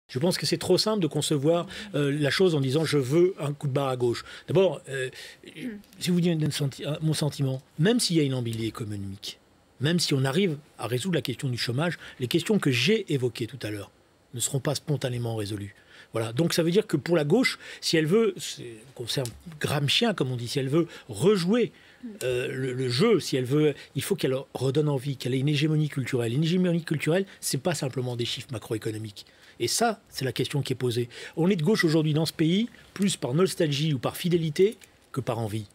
Je pense que c'est trop simple de concevoir la chose en disant je veux un coup de barre à gauche. D'abord, si vous dites mon sentiment, même s'il y a une embellie économique, même si on arrive à résoudre la question du chômage, les questions que j'ai évoquées tout à l'heure ne seront pas spontanément résolues. Voilà. Donc ça veut dire que pour la gauche, si elle veut, concerne Gramscien comme on dit, si elle veut rejouer le jeu, si elle veut, il faut qu'elle redonne envie, qu'elle ait une hégémonie culturelle. Une hégémonie culturelle, c'est pas simplement des chiffres macroéconomiques. Et ça, c'est la question qui est posée. On est de gauche aujourd'hui dans ce pays, plus par nostalgie ou par fidélité que par envie.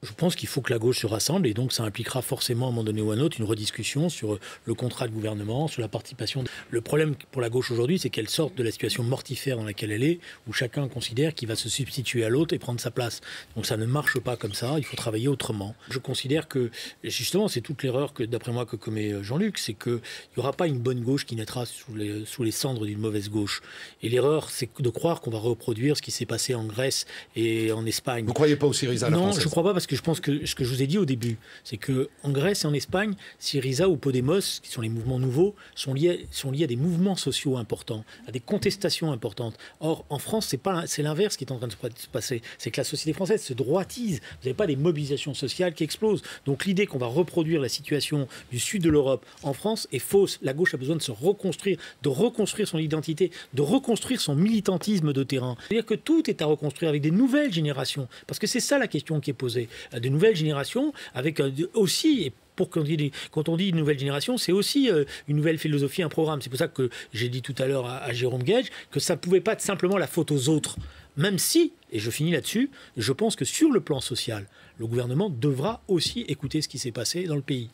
Je pense qu'il faut que la gauche se rassemble et donc ça impliquera forcément à un moment donné ou à un autre une rediscussion sur le contrat de gouvernement, sur la participation. Le problème pour la gauche aujourd'hui, c'est qu'elle sorte de la situation mortifère dans laquelle elle est, où chacun considère qu'il va se substituer à l'autre et prendre sa place. Donc ça ne marche pas comme ça, il faut travailler autrement. Je considère que, justement, c'est toute l'erreur que, d'après moi, que commet Jean-Luc, c'est qu'il n'y aura pas une bonne gauche qui naîtra sous les cendres d'une mauvaise gauche. Et l'erreur, c'est de croire qu'on va reproduire ce qui s'est passé en Grèce et en Espagne. Vous ne croyez pas au Syriza à la française? Non, je ne crois pas parce que je pense que ce que je vous ai dit au début, c'est qu'en Grèce et en Espagne, Syriza ou Podemos, qui sont les mouvements nouveaux, sont liés à des mouvements sociaux importants, à des contestations importantes. Or, en France, c'est l'inverse qui est en train de se passer. C'est que la société française se droitise. Vous n'avez pas des mobilisations sociales qui explosent. Donc l'idée qu'on va reproduire la situation du sud de l'Europe en France est fausse. La gauche a besoin de se reconstruire, de reconstruire son identité, de reconstruire son militantisme de terrain. C'est-à-dire que tout est à reconstruire avec des nouvelles générations. Parce que c'est ça la question qui est posée. De nouvelles générations, avec aussi, et quand on dit une nouvelle génération, c'est aussi une nouvelle philosophie, un programme. C'est pour ça que j'ai dit tout à l'heure à Jérôme Guedj que ça ne pouvait pas être simplement la faute aux autres. Même si, et je finis là-dessus, je pense que sur le plan social, le gouvernement devra aussi écouter ce qui s'est passé dans le pays.